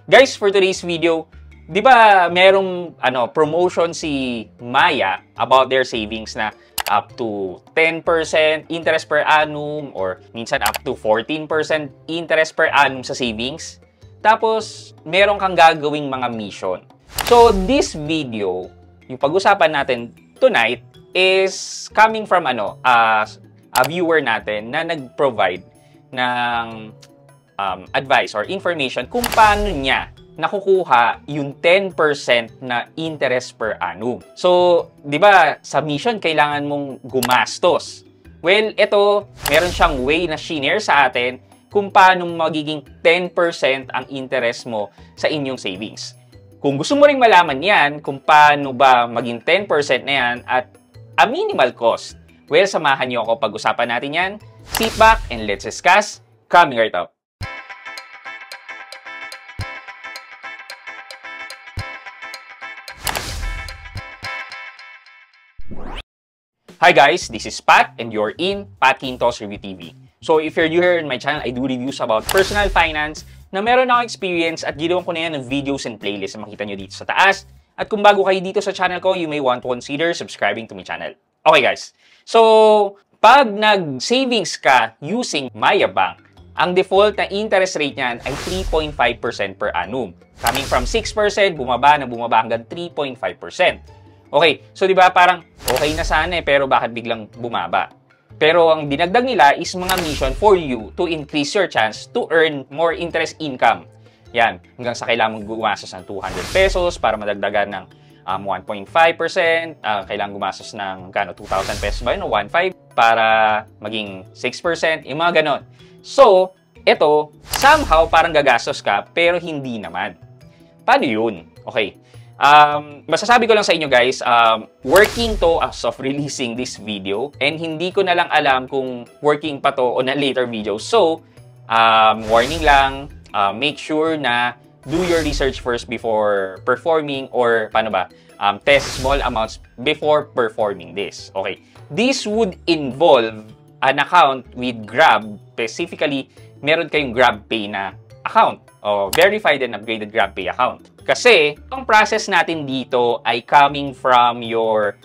Guys, for today's video, di ba merong promotion si Maya about their savings na up to 10% interest per annum or minsan up to 14% interest per annum sa savings. Tapos, meron kang gagawing mga mission. So, this video, yung pag-usapan natin tonight is coming from a viewer natin na nag-provide ng advice or information kung paano niya nakukuha yung 10% na interest per annum. So, di ba, sa mission, kailangan mong gumastos. Well, ito, meron siyang way na shinare sa atin kung paano magiging 10% ang interest mo sa inyong savings. Kung gusto mo ring malaman yan, kung paano ba maging 10% na yan at a minimal cost, well, samahan niyo ako pag-usapan natin yan. Sit back and let's discuss. Coming right up. Hi guys, this is Pat and you're in Pat Quintos Review TV. So if you're new here in my channel, I do reviews about personal finance na meron akong experience at ginawan ko na yan ng videos and playlists na makita nyo dito sa taas. At kung bago kayo dito sa channel ko, you may want to consider subscribing to my channel. Okay guys, so pag nag-savings ka using Maya Bank, ang default na interest rate niyan ay 3.5% per annum. Coming from 6%, bumaba hanggang 3.5%. Okay, so di ba parang okay na sana pero bakit biglang bumaba? Pero ang dinagdag nila is mga mission for you to increase your chance to earn more interest income. Yan, hanggang sa kailangan mong gumastos ng 200 pesos para madagdagan ng 1.5%, kailangan gumastos ng 2,000 pesos ba yun, 1.5 para maging 6%, yung mga ganon. So, ito, somehow parang gagastos ka pero hindi naman. Paano yun? Okay. Masasabi ko lang sa inyo guys, working to as of releasing this video and hindi ko na lang alam kung working pa to on a later video. So, warning lang, make sure na do your research first before performing or paano ba, test small amounts before performing this. Okay, this would involve an account with Grab. Specifically, meron kayong GrabPay na account o verified and upgraded GrabPay account. Kasi, ang process natin dito ay coming from your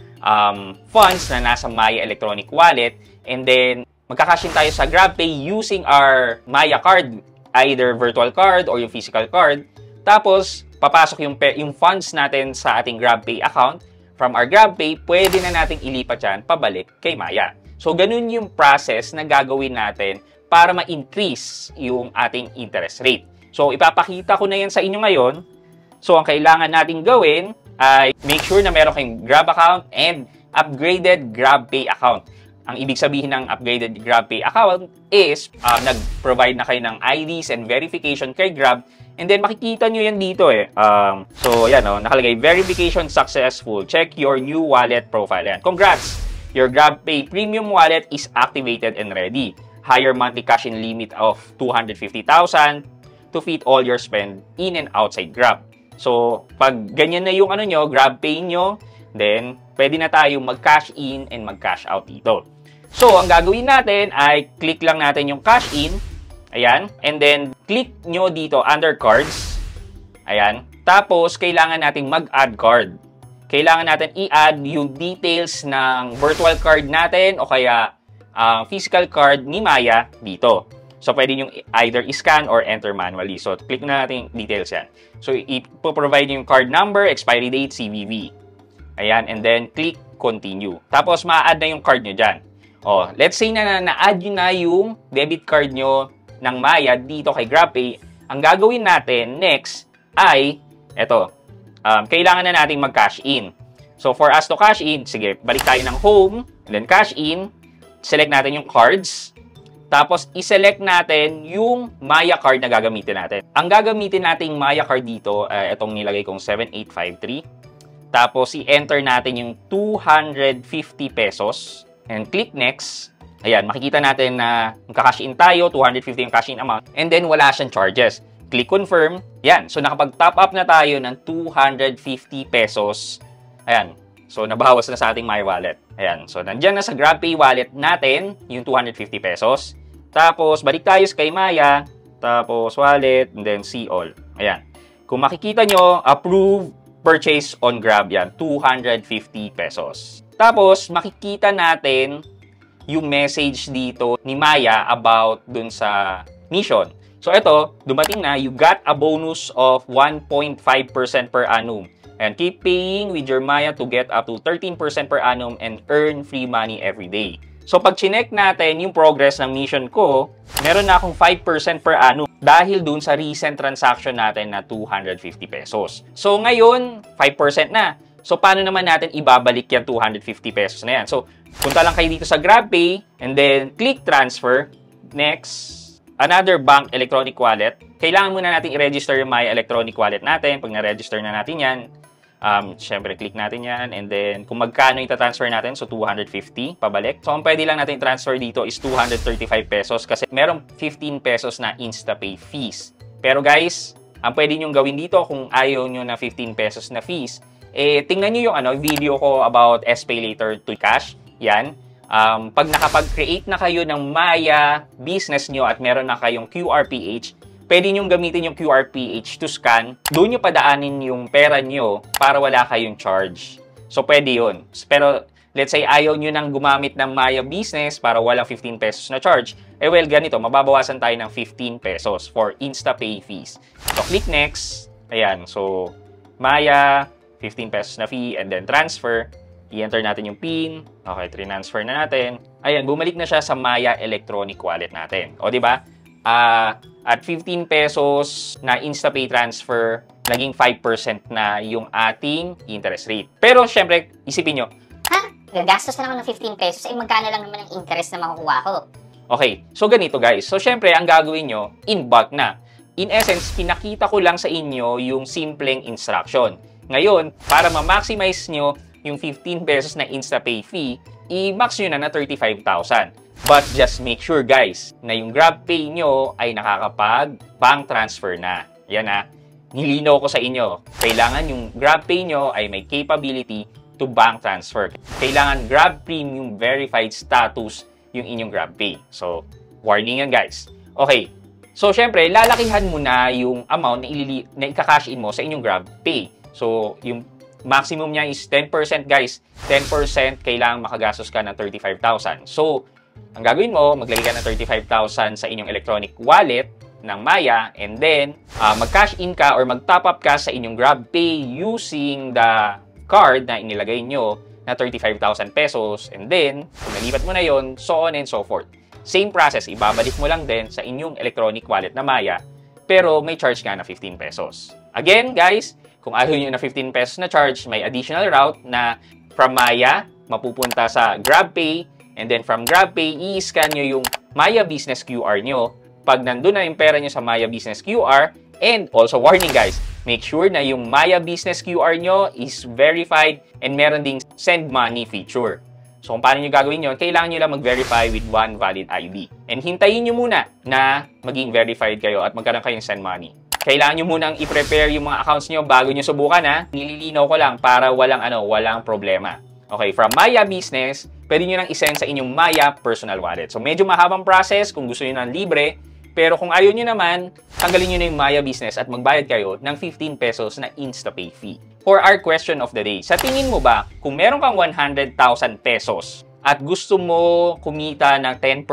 funds na nasa Maya Electronic Wallet and then magkakash in tayo sa GrabPay using our Maya card, either virtual card or yung physical card. Tapos, papasok yung funds natin sa ating GrabPay account. From our GrabPay, pwede na nating ilipat yan pabalik kay Maya. So, ganun yung process na gagawin natin para ma-increase yung ating interest rate. So, ipapakita ko na yan sa inyo ngayon. So, ang kailangan natin gawin ay make sure na meron kayong Grab account and upgraded GrabPay account. Ang ibig sabihin ng upgraded GrabPay account is nag-provide na kayo ng IDs and verification kay Grab. And then, makikita nyo yan dito eh. So, yan nakalagay, verification successful. Check your new wallet profile. Yan. Congrats! Your GrabPay premium wallet is activated and ready. Higher monthly cash-in limit of 250,000 to fit all your spend in and outside Grab. So, pag ganyan na yung GrabPay nyo, then, pwede na tayong mag-cash in and mag-cash out dito. So, ang gagawin natin ay click lang natin yung cash in. Ayan. And then, click nyo dito under cards. Ayan. Tapos, kailangan natin mag-add card. Kailangan natin i-add yung details ng virtual card natin o kaya physical card ni Maya dito. So, pwede nyo either i-scan or enter manually. So, click na natin details yan. So, ipoprovide yung card number, expiry date, CVV. Ayan, and then click continue. Tapos, ma-add na yung card nyo dyan. O, let's say na na-add nyo na yung debit card nyo ng Maya dito kay GrabPay. Ang gagawin natin next ay, eto, kailangan na natin mag-cash in. So, for us to cash in, sige, balik tayo ng home, and then cash in, select natin yung cards. Tapos, i-select natin yung Maya card na gagamitin natin. Ang gagamitin nating Maya card dito, itong nilagay kong 7853. Tapos, i-enter natin yung 250 pesos. And click next. Ayan, makikita natin na magka-cash in tayo, 250 yung cash in amount. And then, wala siyang charges. Click confirm. Yan, so nakapag-top up na tayo ng 250 pesos. Ayan, so nabawas na sa ating My Wallet. Ayan, so nandyan na sa GrabPay wallet natin yung 250 pesos. Tapos, balik tayo sa kay Maya. Tapos, wallet, and then see all. Ayan. Kung makikita nyo, approved purchase on Grab yan, 250 pesos. Tapos, makikita natin yung message dito ni Maya about dun sa mission. So, ito, dumating na, you got a bonus of 1.5% per annum. And keep paying with your Maya to get up to 13% per annum and earn free money every day. So, pag chinek natin yung progress ng mission ko, meron na akong 5% per annum dahil dun sa recent transaction natin na 250 pesos. So, ngayon, 5% na. So, paano naman natin ibabalik yan 250 pesos na yan? So, punta lang kayo dito sa GrabPay and then click transfer. Next, another bank electronic wallet. Kailangan muna natin i-register yung Maya electronic wallet natin. Pag na-register na natin yan, syempre, click natin yan. And then, kung magkano ita-transfer natin, so 250, pabalik. So, ang pwede lang natin transfer dito is 235 pesos kasi merong 15 pesos na InstaPay fees. Pero guys, ang pwede nyo gawin dito kung ayaw nyo na 15 pesos na fees, tingnan nyo yung video ko about SPay Later to Cash. Yan. Pag nakapag-create na kayo ng Maya business nyo at meron na kayong QRPH, pwede nyo gamitin yung QRPH to scan. Doon nyo padaanin yung pera nyo para wala kayong charge. So, pwede yun. Pero, let's say, ayaw nyo nang gumamit ng Maya business para walang 15 pesos na charge. Well, ganito, mababawasan tayo ng 15 pesos for InstaPay fees. So, click next. Ayan. So, Maya, 15 pesos na fee, and then transfer. I-enter natin yung PIN. Okay, transfer na natin. Ayan, bumalik na siya sa Maya electronic wallet natin. O, di ba? At 15 pesos na InstaPay transfer, naging 5% na yung ating interest rate. Pero, syempre, isipin nyo, gagastos na naman ng 15 pesos, magkano lang naman ang interest na makukuha ko? Okay, so ganito guys. So, syempre, ang gagawin nyo, in bulk na. In essence, pinakita ko lang sa inyo yung simpleng instruction. Ngayon, para ma-maximize nyo yung 15 pesos na InstaPay fee, i-max nyo na 35,000. But just make sure guys, na yung GrabPay nyo ay nakakapag-bank transfer na. Yan na, nilinaw ko sa inyo. Kailangan yung GrabPay nyo ay may capability to bank transfer. Kailangan Grab Premium Verified Status yung inyong GrabPay. So, warning yan guys. Okay, so syempre, lalakihan mo na yung amount na ika-cash in mo sa inyong GrabPay. So, yung maximum niya is 10% guys. 10% kailangan makagastos ka ng 35,000. So, ang gagawin mo, maglagay ka ng 35,000 sa inyong electronic wallet ng Maya and then mag-cash in ka or mag-top up ka sa inyong GrabPay using the card na inilagay nyo na 35,000 pesos and then, kung nalipat mo na yon, so on and so forth. Same process, ibabalik mo lang din sa inyong electronic wallet na Maya pero may charge nga na 15 pesos. Again, guys, kung ayaw nyo na 15 pesos na charge, may additional route na from Maya, mapupunta sa GrabPay. And then from GrabPay, i-scan nyo yung Maya Business QR nyo. Pag nandun na yung pera nyo sa Maya Business QR, and also warning guys, make sure na yung Maya Business QR nyo is verified and meron ding send money feature. So kung paano nyo gagawin yun, kailangan nyo lang mag-verify with one valid ID. And hintayin nyo muna na maging verified kayo at magkaroon kayong send money. Kailangan nyo munang i-prepare yung mga accounts nyo bago nyo subukan ha. Nililinaw ko lang para walang problema. Okay, from Maya Business, pwede nyo nang isend sa inyong Maya Personal Wallet. So, medyo mahabang process kung gusto nyo ng libre. Pero kung ayaw nyo naman, tanggalin nyo na yung Maya Business at magbayad kayo ng 15 pesos na InstaPay fee. For our question of the day, sa tingin mo ba, kung meron kang 100,000 pesos at gusto mo kumita ng 10%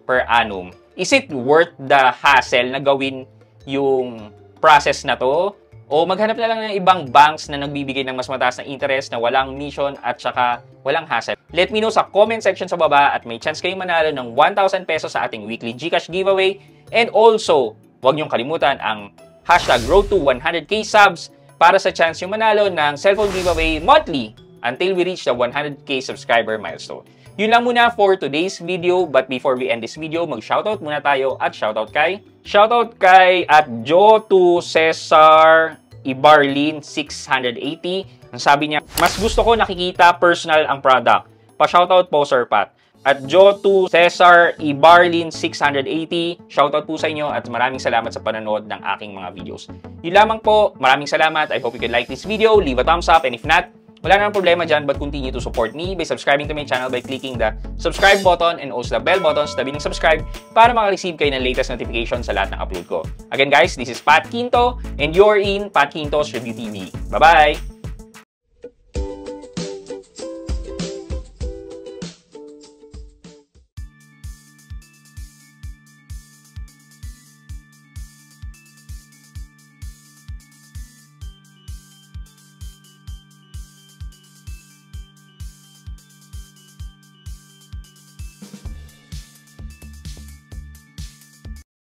per annum, is it worth the hassle na gawin yung process na to? O maghanap na lang ng ibang banks na nagbibigay ng mas mataas na interest na walang mission at saka walang hassle? Let me know sa comment section sa baba at may chance kayong manalo ng 1,000 pesos sa ating weekly GCash giveaway. And also, huwag niyong kalimutan ang hashtag Road to 100k subs para sa chance yung manalo ng cellphone giveaway monthly until we reach the 100k subscriber milestone. Yun lang muna for today's video, but before we end this video, mag-shoutout muna tayo at shoutout kay at Joto Cesar Ibarlin 680. Ang sabi niya, mas gusto ko nakikita personal ang product. Pa-shoutout po Sir Pat. At Joto Cesar Ibarlin 680, shoutout po sa inyo at maraming salamat sa panonood ng aking mga videos. Yun lamang po, maraming salamat. I hope you can like this video, leave a thumbs up, and if not, wala namang problema dyan, but continue to support me by subscribing to my channel by clicking the subscribe button and also the bell button sa tabi ng subscribe para makareceive kayo ng latest notification sa lahat ng upload ko. Again guys, this is Pat Quinto and you're in Pat Quinto's Review TV. Bye-bye!